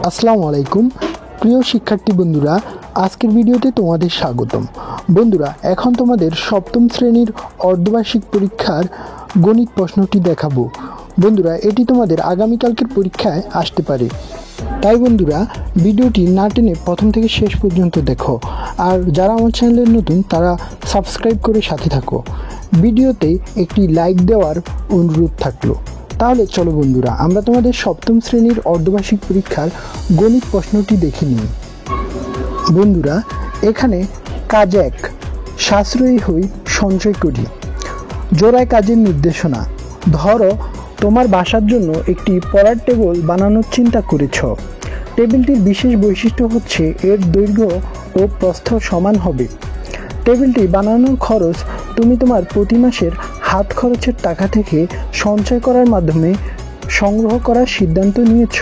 আসসালামু আলাইকুম প্রিয় শিক্ষার্থী বন্ধুরা, আজকের ভিডিওতে তোমাদের স্বাগতম। বন্ধুরা, এখন তোমাদের সপ্তম শ্রেণীর অর্ধবার্ষিক পরীক্ষার গণিত প্রশ্নটি দেখাবো। বন্ধুরা, এটি তোমাদের আগামীকালকের পরীক্ষায় আসতে পারে, তাই বন্ধুরা ভিডিওটি না টেনে প্রথম থেকে শেষ পর্যন্ত দেখো। আর যারা আমার চ্যানেলে নতুন তারা সাবস্ক্রাইব করে সাথে থাকো। ভিডিওতে একটি লাইক দেওয়ার অনুরোধ থাকলো। তাহলে চলো বন্ধুরা, আমরা তোমাদের সপ্তম শ্রেণীর অর্ধবার্ষিক পরীক্ষার গণিত প্রশ্নটি দেখে নিই। বন্ধুরা, এখানে কাজ 1, সাশ্রয়ী হই সঞ্চয় করি। জোড়ায় কাজের নির্দেশনা। ধরো তোমার বাসার জন্য একটি পড়ার টেবিল বানানোর চিন্তা করেছ। টেবিলটির বিশেষ বৈশিষ্ট্য হচ্ছে এর দৈর্ঘ্য ও প্রস্থ সমান হবে। টেবিলটি বানানোর খরচ তুমি তোমার প্রতি মাসের হাত খরচের টাকা থেকে সঞ্চয় করার মাধ্যমে সংগ্রহ করার সিদ্ধান্ত নিয়েছ।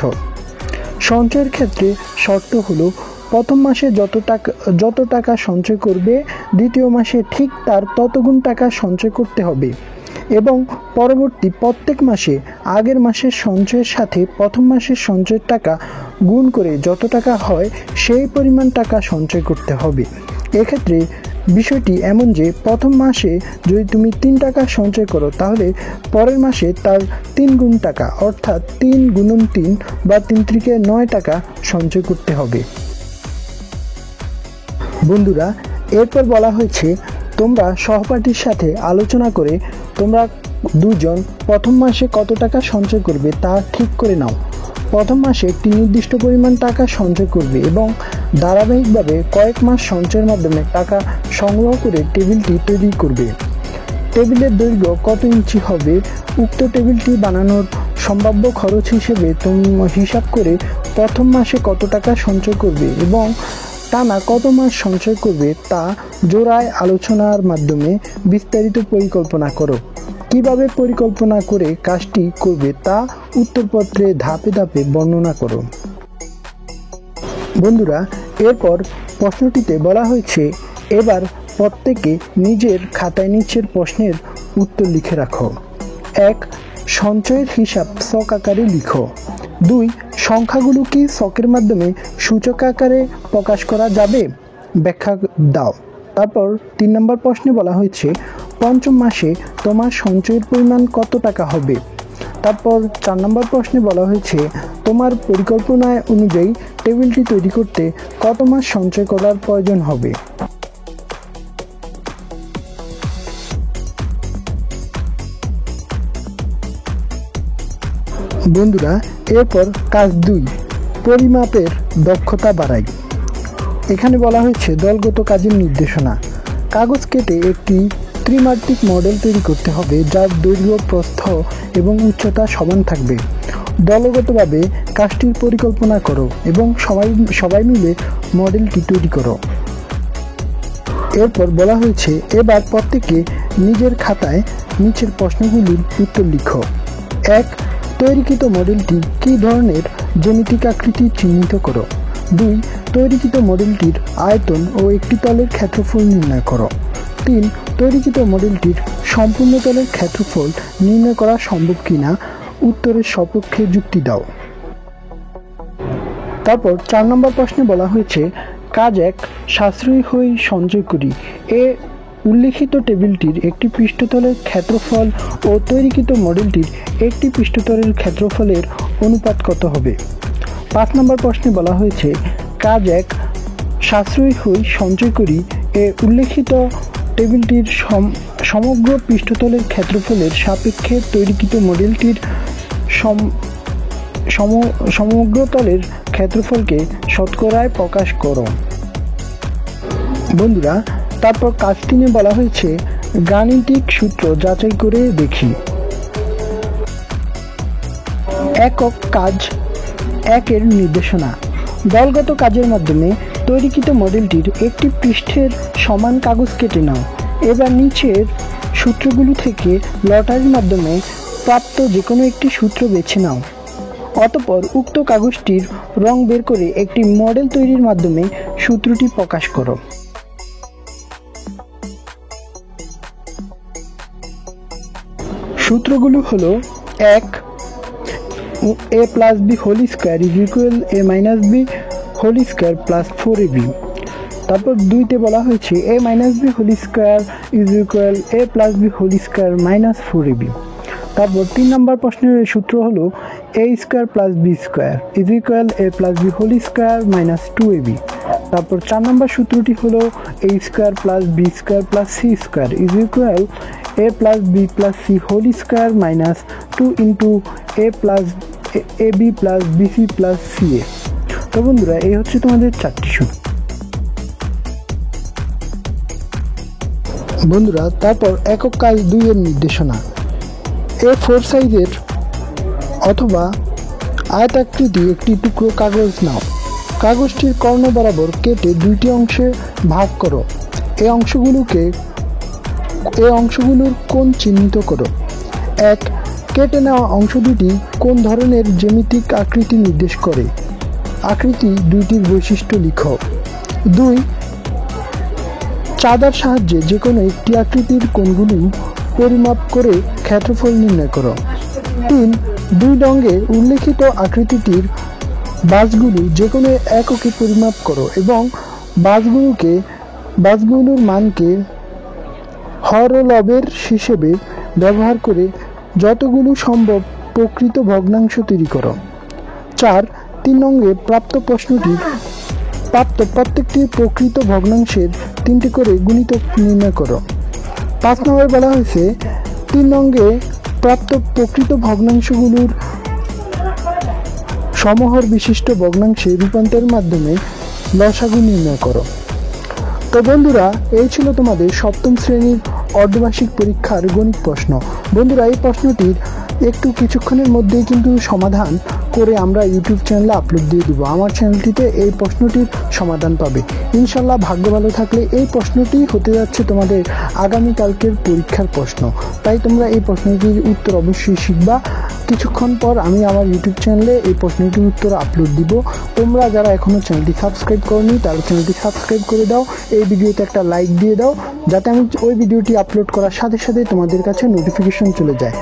সঞ্চয়ের ক্ষেত্রে শর্ত হলো, প্রথম মাসে যত টাকা সঞ্চয় করবে, দ্বিতীয় মাসে ঠিক তার ততগুণ টাকা সঞ্চয় করতে হবে এবং পরবর্তী প্রত্যেক মাসে আগের মাসের সঞ্চয়ের সাথে প্রথম মাসের সঞ্চয়ের টাকা গুণ করে যত টাকা হয় সেই পরিমাণ টাকা সঞ্চয় করতে হবে। এক্ষেত্রে বিষয়টি এমন যে, প্রথম মাসে যদি তুমি 3 টাকা সঞ্চয় করো, তাহলে পরের মাসে তার 3 গুণ টাকা অর্থাৎ 3 গুণন 3 বা 3 × 9 টাকা সঞ্চয় করতে হবে। বন্ধুরা, এরপর বলা হয়েছে তোমরা সহপাঠীর সাথে আলোচনা করে তোমরা দুজন প্রথম মাসে কত টাকা সঞ্চয় করবে তা ঠিক করে নাও। প্রথম মাসে একটি নির্দিষ্ট পরিমাণ টাকা সঞ্চয় করবে এবং ধারাবাহিকভাবে কয়েক মাস সঞ্চয়ের মাধ্যমে টাকা সংগ্রহ করে টেবিলটি তৈরি করবে। টেবিলের দৈর্ঘ্য কত ইঞ্চি হবে, উক্ত টেবিলটি বানানোর সম্ভাব্য খরচ হিসেবে তুমি হিসাব করে প্রথম মাসে কত টাকা সঞ্চয় করবে এবং টানা কত মাস সঞ্চয় করবে তা জোড়ায় আলোচনার মাধ্যমে বিস্তারিত পরিকল্পনা করো। কিভাবে পরিকল্পনা করে কাজটি করবে তা উত্তরপত্রে ধাপে ধাপে বর্ণনা করো। বন্ধুরা, এরপর প্রশ্নটিতে বলা হয়েছে, এবার প্রত্যেকে নিজের খাতায় নিচের প্রশ্নের উত্তর লিখে রাখো। 1. সঞ্চয়ের হিসাব ছক আকারে লিখো। 2. সংখ্যাগুলো কি ছকের মাধ্যমে সূচক আকারে প্রকাশ করা যাবে? ব্যাখ্যা দাও। তারপর 3 নম্বর প্রশ্নে বলা হয়েছে, পঞ্চম মাসে তোমার সঞ্চয়ের পরিমাণ কত টাকা হবে? তারপর 4 নম্বর প্রশ্নে বলা হয়েছে, তোমার পরিকল্পনায় অনুযায়ী টেবিলটি তৈরি করতে কত মাস সঞ্চয় করার প্রয়োজন হবে? বন্ধুরা, এরপর কাজ 2, পরিমাপের দক্ষতা বাড়াই। এখানে বলা হয়েছে দলগত কাজের নির্দেশনা। কাগজ কেটে একটি ত্রিমাত্রিক মডেল তৈরি করতে হবে যার দৈর্ঘ্য, প্রস্থ এবং উচ্চতা সমান থাকবে। দলগতভাবে কাজটির পরিকল্পনা করো এবং সবাই মিলে মডেলটি তৈরি করো। এরপর বলা হয়েছে, এবার প্রত্যেকে নিজের খাতায় নিচের প্রশ্নগুলির উত্তর লিখো। 1. তৈরিকৃত মডেলটি কী ধরনের জ্যামিতিক আকৃতি চিহ্নিত করো। 2. তৈরিকৃত মডেলটির আয়তন ও একটি তলের ক্ষেত্রফল নির্ণয় করো। 3. তৈরিকৃত মডেলটির সম্পূর্ণ তলের ক্ষেত্রফল নির্ণয় করা সম্ভব কিনা উত্তরের সপক্ষে যুক্তি দাও। তারপর 4 নম্বর প্রশ্নে বলা হয়েছে, কাজ 1, সাশ্রয়ী হই সঞ্চয় করি। উল্লিখিত টেবিলটির একটি পৃষ্ঠতলের ক্ষেত্রফল ও তৈরিকৃত মডেলটির একটি পৃষ্ঠতলের ক্ষেত্রফলের অনুপাত কত হবে? 5 নম্বর প্রশ্নে বলা হয়েছে, কাজ 1, সাশ্রয়ী হই সঞ্চয় করি উল্লিখিত টেবিলটির সমগ্র পৃষ্ঠতলের ক্ষেত্রফলের সাপেক্ষে তৈরিকৃত মডেলটির সমগ্র তলের ক্ষেত্রফলকে শতকরায় প্রকাশ করো। বন্ধুরা, তারপর কাজ 3 বলা হয়েছে, গাণিতিক সূত্র যাচাই করে দেখি। একক কাজ 1 এর নির্দেশনা। দলগত কাজের মাধ্যমে তৈরিকৃত মডেলটির একটি পৃষ্ঠের সমান কাগজ কেটে নাও। এবার নিচের সূত্রগুলো থেকে লটারির মাধ্যমে প্রাপ্ত যে কোনো একটি সূত্র বেছে নাও। অতঃপর উক্ত কাগজটির রং বের করে একটি মডেল তৈরির মাধ্যমে সূত্রটি প্রকাশ করো। সূত্রগুলো হলো: 1. a plus b whole square is equal a minus b whole square plus 4ab। তারপর 2তে বলা হয়েছে a minus b whole square is equal a plus b whole square minus 4ab। তারপর 3 নম্বর প্রশ্নের সূত্র হলো a square plus b square is equal a plus b whole square minus 2ab। তারপর 4 নম্বর সূত্রটি হলো a square plus b square plus c square is equal a plus b plus c whole square minus 2 into a plus ab plus bc plus ca। তো বন্ধুরা এই হচ্ছে তোমাদের 4টি সূত্র। বন্ধুরা তারপর একক কাজ 2 এর নির্দেশনা। A4 সাইজের অথবা আয়তাকৃতি একটি টুকরো কাগজ নাও। কাগজটির কর্ণ বরাবর কেটে 2টি অংশে ভাগ করো। এই অংশগুলোর কোণ চিহ্নিত করো। 1. কেটে নেওয়া অংশ দুটি কোন ধরনের জ্যামিতিক আকৃতি নির্দেশ করে? আকৃতি দুইটির বৈশিষ্ট্য লিখো। 2. চাঁদার সাহায্যে যে কোনো একটি আকৃতির কোণগুলো পরিমাপ করে ক্ষেত্রফল নির্ণয় করো। 3. 2 রঙে উল্লেখিত আকৃতিটির বাসগুলো যে কোনো এককে পরিমাপ করো এবং বাসগুলোর মানকে হর ও লবের হিসেবে ব্যবহার করে যতগুলো সম্ভব প্রকৃত ভগ্নাংশ তৈরি করো। 4. 3 রঙে প্রাপ্ত প্রত্যেকটি প্রকৃত ভগ্নাংশের 3টি করে গুণিতক নির্ণয় করো। 5 নম্বরে বলা হয়েছে 3 রঙে প্রাপ্ত প্রকৃত ভগ্নাংশগুলোর সমহর বিশিষ্ট ভগ্নাংশে রূপান্তরের মাধ্যমে লসাগু নির্ণয় করো। তো বন্ধুরা এই ছিল তোমাদের 7ম শ্রেণীর অর্ধবার্ষিক পরীক্ষার গণিত প্রশ্ন। বন্ধুরা এই প্রশ্নটির কিছুক্ষণের মধ্যেই কিন্তু সমাধান করে আমরা ইউটিউব চ্যানেলে আপলোড দিয়ে দিব। আমার চ্যানেলটিতে এই প্রশ্নটির সমাধান পাবে ইনশাল্লাহ। ভাগ্য ভালো থাকলে এই প্রশ্নটি হতে যাচ্ছে তোমাদের আগামীকালকের পরীক্ষার প্রশ্ন। তাই তোমরা এই প্রশ্নটির উত্তর অবশ্যই শিখবা। কিছুক্ষণ পর আমি আমার ইউটিউব চ্যানেলে এই প্রশ্নটির উত্তর আপলোড দিব। তোমরা যারা এখনও চ্যানেলটি সাবস্ক্রাইব করনি তারা চ্যানেলটি সাবস্ক্রাইব করে দাও, এই ভিডিওতে একটা লাইক দিয়ে দাও যাতে আমি ওই ভিডিওটি আপলোড করার সাথে সাথে তোমাদের কাছে নোটিফিকেশন চলে যায়।